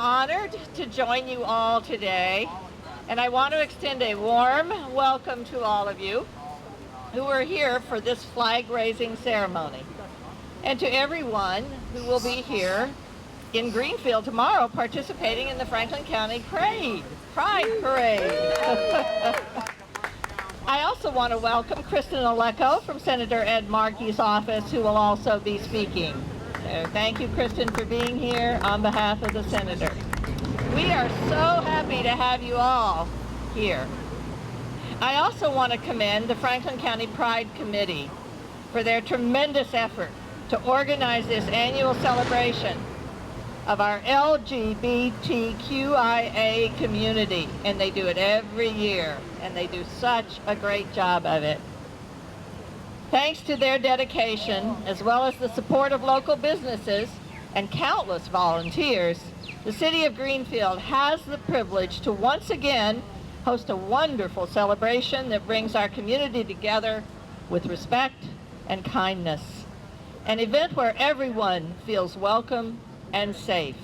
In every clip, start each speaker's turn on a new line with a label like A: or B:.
A: honored to join you all today, and I want to extend a warm welcome to all of you who are here for this flag-raising ceremony, and to everyone who will be here in Greenfield tomorrow participating in the Franklin County Pride Parade. I also want to welcome Kristen and Elechko from Senator Ed Markey's office, who will also be speaking. So thank you, Kristen, for being here on behalf of the Senator. We are so happy to have you all here. I also want to commend the Franklin County Pride Committee for their tremendous effort to organize this annual celebration of our LGBTQIA community, and they do it every year, and they do such a great job of it. Thanks to their dedication, as well as the support of local businesses and countless volunteers, the City of Greenfield has the privilege to once again host a wonderful celebration that brings our community together with respect and kindness. An event where everyone feels welcome and safe.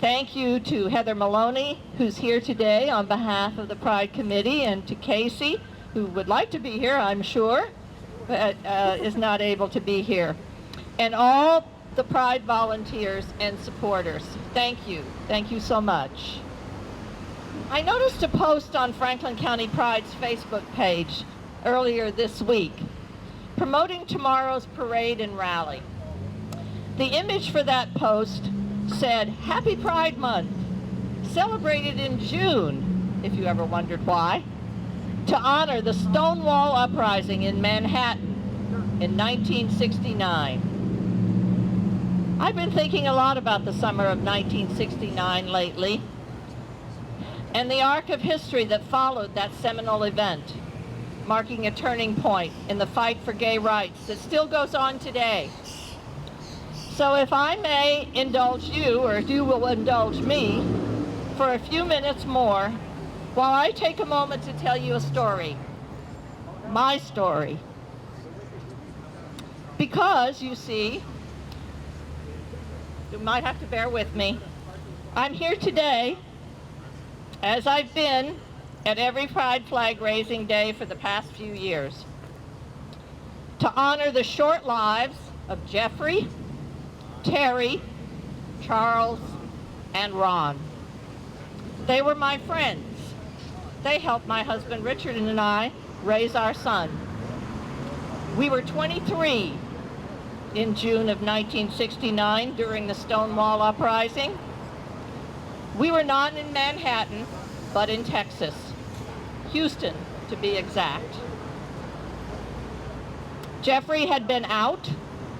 A: Thank you to Heather Mahoney, who's here today on behalf of the Pride Committee, and to Casey, who would like to be here, I'm sure, but is not able to be here. And all the Pride volunteers and supporters. Thank you. Thank you so much. I noticed a post on Franklin County Pride's Facebook page earlier this week promoting tomorrow's parade and rally. The image for that post said, "Happy Pride Month, celebrated in June," if you ever wondered why, to honor the Stonewall Uprising in Manhattan in 1969. I've been thinking a lot about the summer of 1969 lately, and the arc of history that followed that seminal event, marking a turning point in the fight for gay rights that still goes on today. So if I may indulge you, or if you will indulge me, for a few minutes more, while I take a moment to tell you a story, my story. Because, you see, you might have to bear with me, I'm here today, as I've been at every Pride flag raising day for the past few years, to honor the short lives of Jeffrey, Terry, Charles, and Ron. They were my friends. They helped my husband Richard and I raise our son. We were 23 in June of 1969 during the Stonewall Uprising. We were not in Manhattan, but in Texas, Houston to be exact. Jeffrey had been out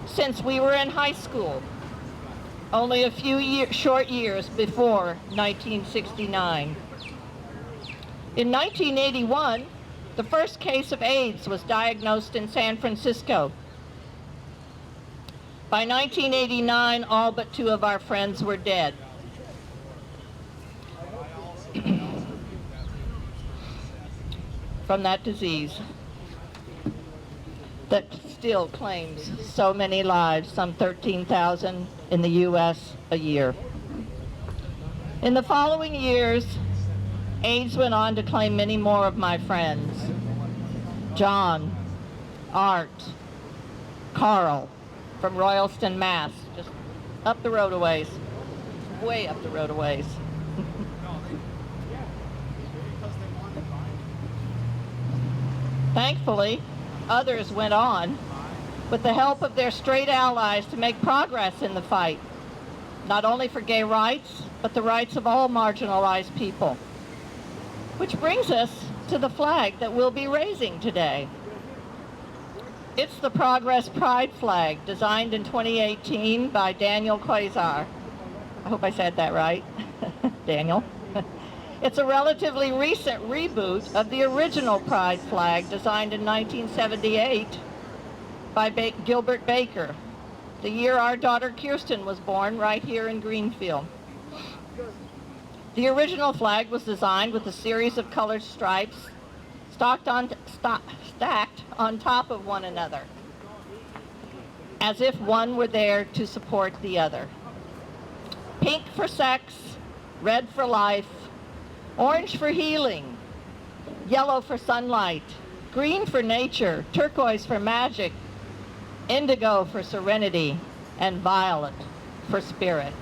A: since we were in high school, only a few short years before 1969. In 1981, the first case of AIDS was diagnosed in San Francisco. By 1989, all but 2 of our friends were dead. From that disease that still claims so many lives, some 13,000 in the U.S. a year. In the following years, AIDS went on to claim many more of my friends. John, Art, Carl from Royalston, Mass, just up the road a ways, way up the road a ways. Thankfully, others went on with the help of their straight allies to make progress in the fight, not only for gay rights, but the rights of all marginalized people. Which brings us to the flag that we'll be raising today. It's the Progress Pride flag, designed in 2018 by Daniel Quasar. I hope I said that right, Daniel. It's a relatively recent reboot of the original Pride flag, designed in 1978 by Gilbert Baker, the year our daughter Kristen was born, right here in Greenfield. The original flag was designed with a series of colored stripes stacked on top of one another, as if one were there to support the other. Pink for sex, red for life, orange for healing, yellow for sunlight, green for nature, turquoise for magic, indigo for serenity, and violet for spirit.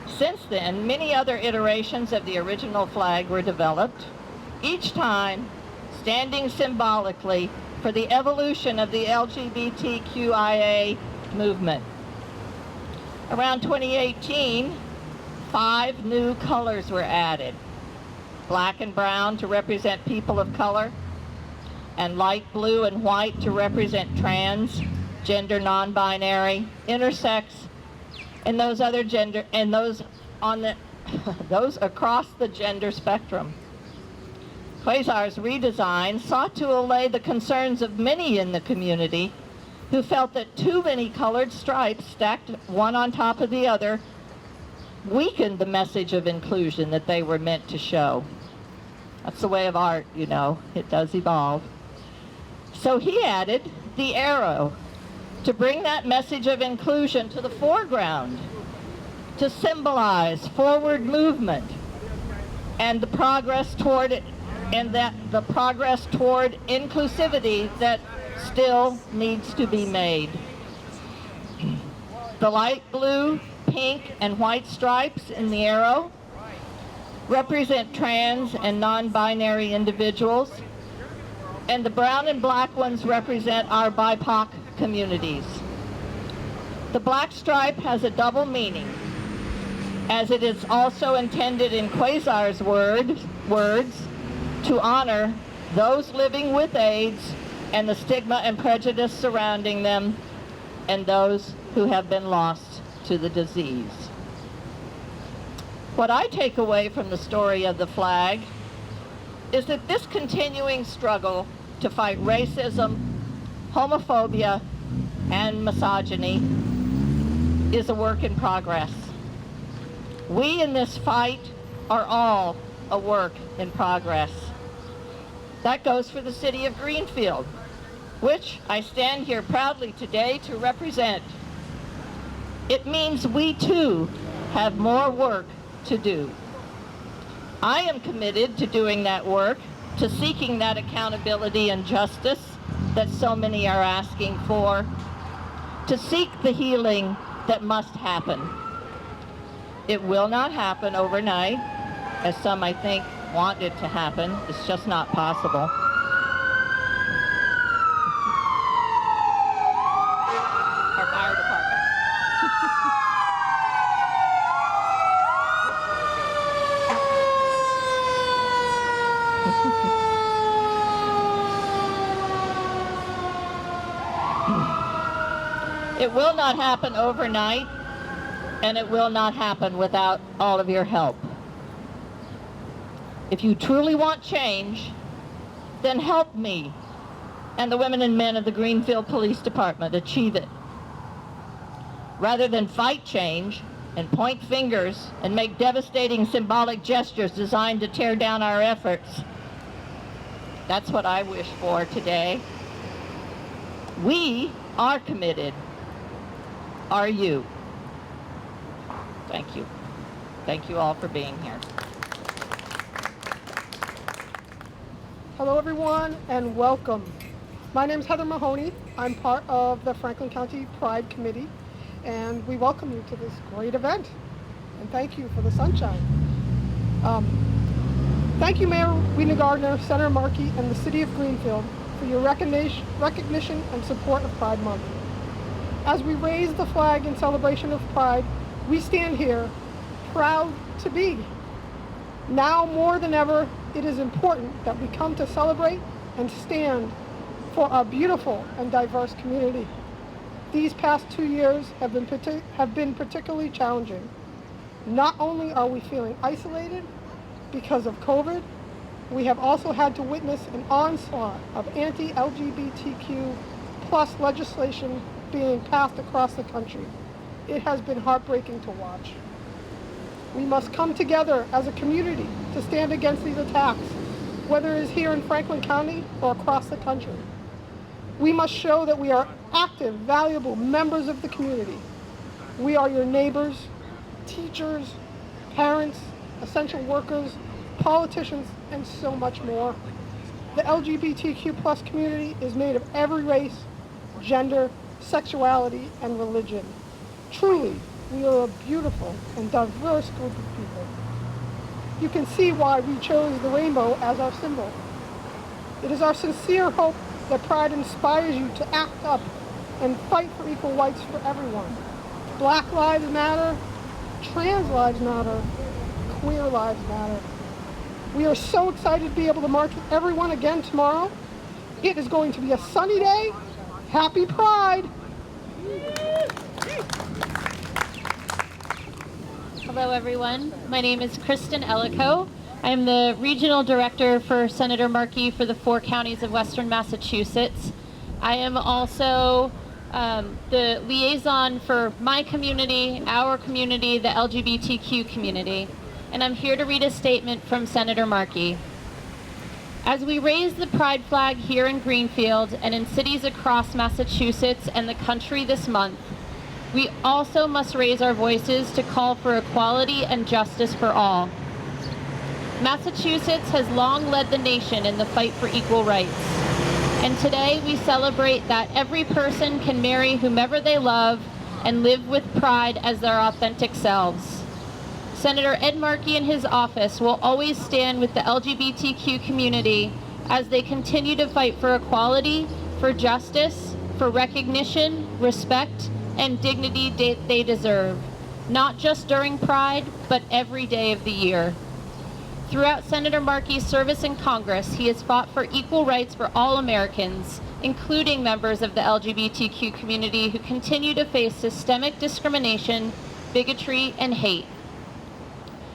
A: Since then, many other iterations of the original flag were developed, each time standing symbolically for the evolution of the LGBTQIA movement. Around 2018, 5 new colors were added. Black and brown to represent people of color, and light blue and white to represent trans, gender non-binary, intersex, and those other gender, and those on the those across the gender spectrum. Quasar's redesign sought to allay the concerns of many in the community who felt that too many colored stripes stacked one on top of the other weakened the message of inclusion that they were meant to show. That's the way of art, you know, it does evolve. So he added the arrow to bring that message of inclusion to the foreground, to symbolize forward movement and the progress toward inclusivity that still needs to be made. The light blue, pink, and white stripes in the arrow represent trans and non-binary individuals, and the brown and black ones represent our BIPOC communities. The black stripe has a double meaning, as it is also intended in Quasar's words to honor those living with AIDS and the stigma and prejudice surrounding them, and those who have been lost to the disease. What I take away from the story of the flag is that this continuing struggle to fight racism, homophobia, and misogyny is a work in progress. We in this fight are all a work in progress. That goes for the city of Greenfield, which I stand here proudly today to represent. It means we too have more work to do. I am committed to doing that work, to seeking that accountability and justice that so many are asking for, to seek the healing that must happen. It will not happen overnight, as some I think want it to happen. It's just not possible. Our fire department. It will not happen overnight, and it will not happen without all of your help. If you truly want change, then help me and the women and men of the Greenfield Police Department achieve it. Rather than fight change and point fingers and make devastating symbolic gestures designed to tear down our efforts, that's what I wish for today. We are committed. Are you? Thank you. Thank you all for being here.
B: Hello everyone and welcome. My name is Heather Mahoney. I'm part of the Franklin County Pride Committee, and we welcome you to this great event. And thank you for the sunshine. Thank you Mayor Wedegartner, Senator Markey, and the City of Greenfield for your recognition and support of Pride Month. As we raise the flag in celebration of Pride, we stand here proud to be. Now more than ever, it is important that we come to celebrate and stand for our beautiful and diverse community. These past 2 years have been particularly challenging. Not only are we feeling isolated because of COVID, we have also had to witness an onslaught of anti-LGBTQ plus legislation being passed across the country. It has been heartbreaking to watch. We must come together as a community to stand against these attacks, whether it is here in Franklin County or across the country. We must show that we are active, valuable members of the community. We are your neighbors, teachers, parents, essential workers, politicians, and so much more. The LGBTQ plus community is made of every race, gender, sexuality, and religion. Truly, we are a beautiful and diverse group of people. You can see why we chose the rainbow as our symbol. It is our sincere hope that Pride inspires you to act up and fight for equal rights for everyone. Black lives matter, trans lives matter, queer lives matter. We are so excited to be able to march with everyone again tomorrow. It is going to be a sunny day. Happy Pride!
C: Hello everyone, my name is Kristen Elechko. I am the Regional Director for Senator Markey for the 4 counties of Western Massachusetts. I am also the liaison for my community, our community, the LGBTQ community. And I'm here to read a statement from Senator Markey. As we raise the Pride flag here in Greenfield and in cities across Massachusetts and the country this month, we also must raise our voices to call for equality and justice for all. Massachusetts has long led the nation in the fight for equal rights. And today we celebrate that every person can marry whomever they love and live with pride as their authentic selves. Senator Ed Markey and his office will always stand with the LGBTQ community as they continue to fight for equality, for justice, for recognition, respect, and dignity they deserve, not just during Pride, but every day of the year. Throughout Senator Markey's service in Congress, he has fought for equal rights for all Americans, including members of the LGBTQ community who continue to face systemic discrimination, bigotry, and hate.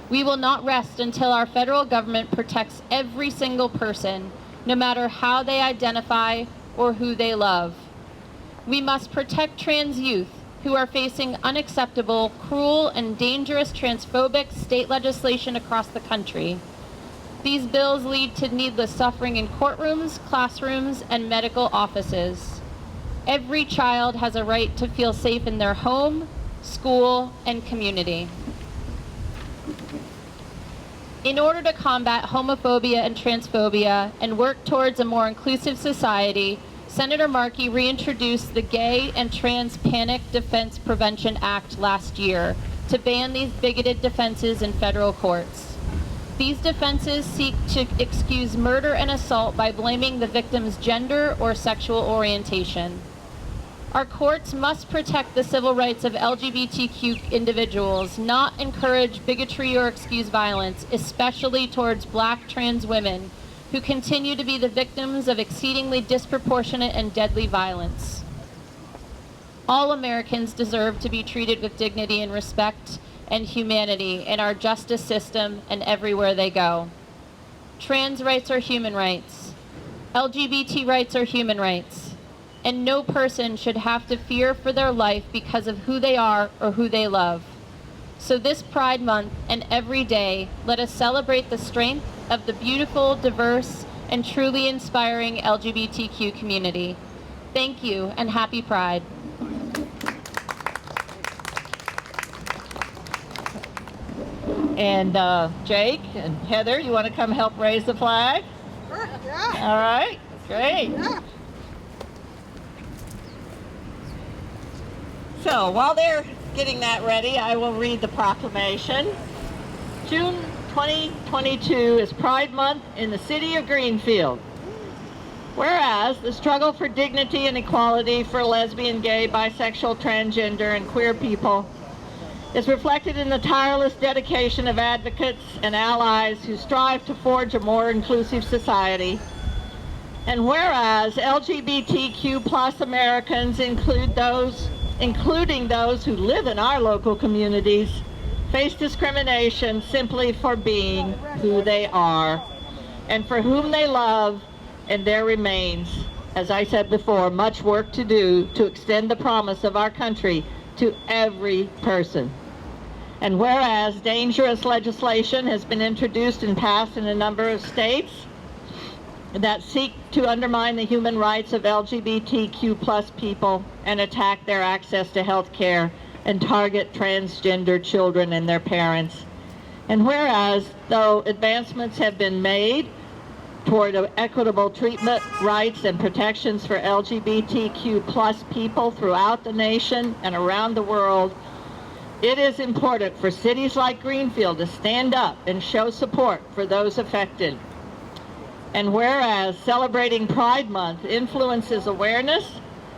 C: We will not rest until our federal government protects every single person, no matter how they identify or who they love. We must protect trans youth who are facing unacceptable, cruel, and dangerous transphobic state legislation across the country. These bills lead to needless suffering in courtrooms, classrooms, and medical offices. Every child has a right to feel safe in their home, school, and community. In order to combat homophobia and transphobia and work towards a more inclusive society, Senator Markey reintroduced the Gay and Trans Panic Defense Prevention Act last year to ban these bigoted defenses in federal courts. These defenses seek to excuse murder and assault by blaming the victim's gender or sexual orientation. Our courts must protect the civil rights of LGBTQ individuals, not encourage bigotry or excuse violence, especially towards Black trans women who continue to be the victims of exceedingly disproportionate and deadly violence. All Americans deserve to be treated with dignity and respect and humanity in our justice system and everywhere they go. Trans rights are human rights. LGBT rights are human rights. And no person should have to fear for their life because of who they are or who they love. So this Pride Month and every day, let us celebrate the strength of the beautiful, diverse, and truly inspiring LGBTQ community. Thank you, and happy Pride.
A: And Jake and Heather, you want to come help raise the flag?
B: Sure, yeah.
A: All right, great.
B: Yeah.
A: So while they're getting that ready, I will read the proclamation. June 2022 is Pride Month in the city of Greenfield. Whereas the struggle for dignity and equality for lesbian, gay, bisexual, transgender, and queer people is reflected in the tireless dedication of advocates and allies who strive to forge a more inclusive society. And whereas LGBTQ plus Americans including those who live in our local communities, face discrimination simply for being who they are and for whom they love, and there remains, as I said before, much work to do to extend the promise of our country to every person. And whereas dangerous legislation has been introduced and passed in a number of states that seek to undermine the human rights of LGBTQ plus people and attack their access to health care, and target transgender children and their parents. And whereas, though advancements have been made toward equitable treatment, rights, and protections for LGBTQ plus people throughout the nation and around the world, it is important for cities like Greenfield to stand up and show support for those affected. And whereas celebrating Pride Month influences awareness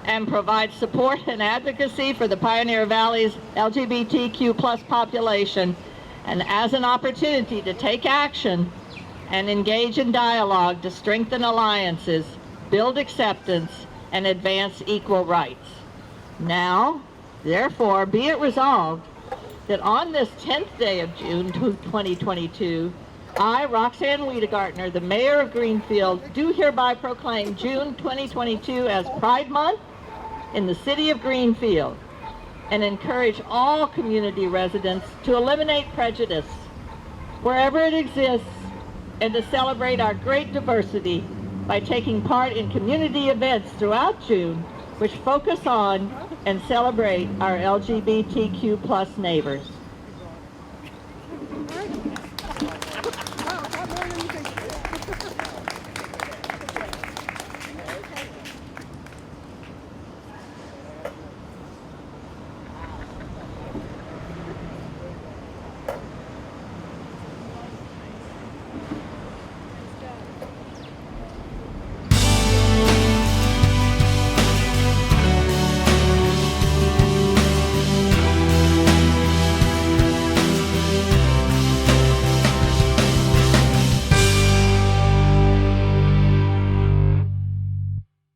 A: and provides support and advocacy for the Pioneer Valley's LGBTQ plus population, and as an opportunity to take action and engage in dialogue to strengthen alliances, build acceptance, and advance equal rights. Now, therefore, be it resolved that on this 10th day of June 2022, I, Roxanne Wedegartner, the Mayor of Greenfield, do hereby proclaim June 2022 as Pride Month in the City of Greenfield, and encourage all community residents to eliminate prejudice wherever it exists and to celebrate our great diversity by taking part in community events throughout June which focus on and celebrate our LGBTQ plus neighbors.